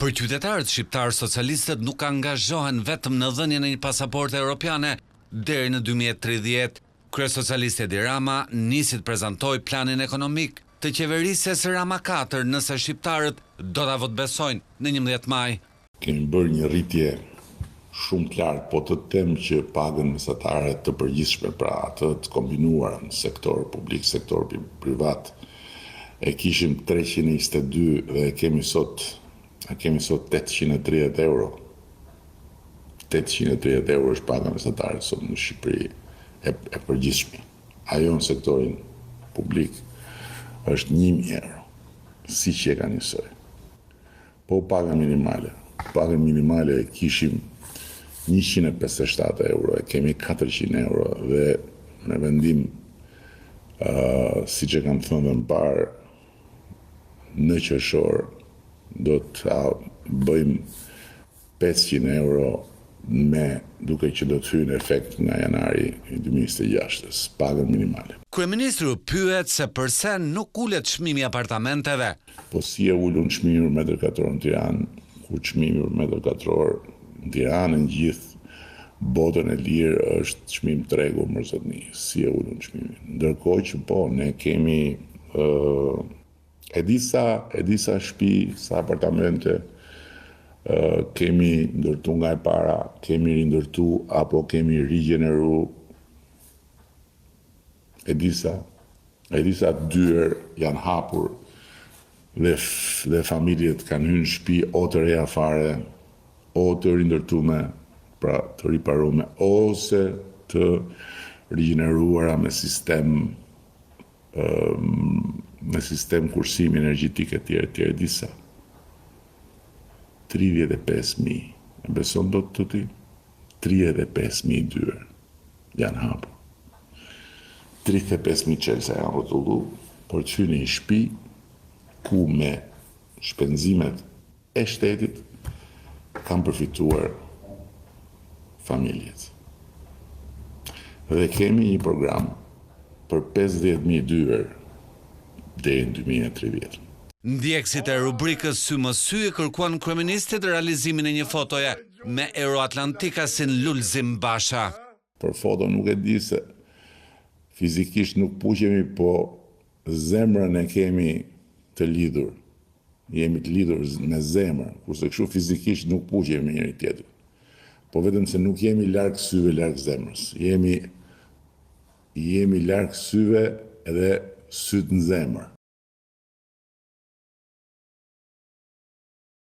Për qytetarët shqiptar, socialistët nuk angazhohen vetëm në dhënien e një pasaporte europiane deri në 2030. Kryesocialisti Edi Rama nisi të prezantoj planin ekonomik të qeverisë së Rama 4 nëse shqiptarët do ta votbesojnë në 11 maj. Kemi bërë një rritje shumë të lartë, po të them që pagën mesatare të përgjithshme, pra atë të kombinuar në sektor publik, sektor privat, e kishim 322 dhe kemi sot 830 euro. 830 euro është paga mesatare sot në Shqipëri e përgjithshme. Ajo në sektorin publik është 1000 euro, si që e ka njësoj. Po paga minimale. Paga minimale e kishim 157 euro, e kemi 400 euro dhe në vendim, si që kam thënë dhe më parë, në qershor do të bëjmë 500 euro duke që do të hyjë në efekt nga janari 2026, pagën minimale. Kryeministri pyet se pse nuk ulet çmimi i apartamenteve. Po si e ulun çmimi për metër katror në Tiranë, ku çmimi për metër katror në Tiranë në gjithë botën e lirë është çmim tregu më zotni, si e ulun çmimi. Ndërkohë që po ne kemi e disa shtëpi, sa apartamente kemi ndërtu nga e para, kemi rindërtu apo kemi rigjeneru, e disa dyer janë hapur dhe familjet kanë hyrë në shtëpi o të reja fare, o të rindërtume, pra të riparume, ose të rigjeneruara me sistem kursimi energjetik e tjerë disa. 35.000, e beson do të ti? 35.000 dyer janë hapur. 35.000 qelsa janë rrotullu, por të hyjë në një shtëpi ku me shpenzimet e shtetit kanë përfituar familjet. Dhe kemi një program për 50.000 dyer deri në 2030. Ndjekësit e rubrikës Sy më sy e kërkuan kryeministit realizimin e një fotoje me Euroatlantikasin Lulzim Basha. Për foto nuk e di se fizikisht nuk puqemi, po zemrën e kemi të lidhur. Jemi të lidhur me zemrën, kurse kështu fizikisht nuk puqemi me njëri tjetrin. Po vetëm se nuk jemi larg syve, larg zemrës. Jemi larg syve edhe syt në zemër.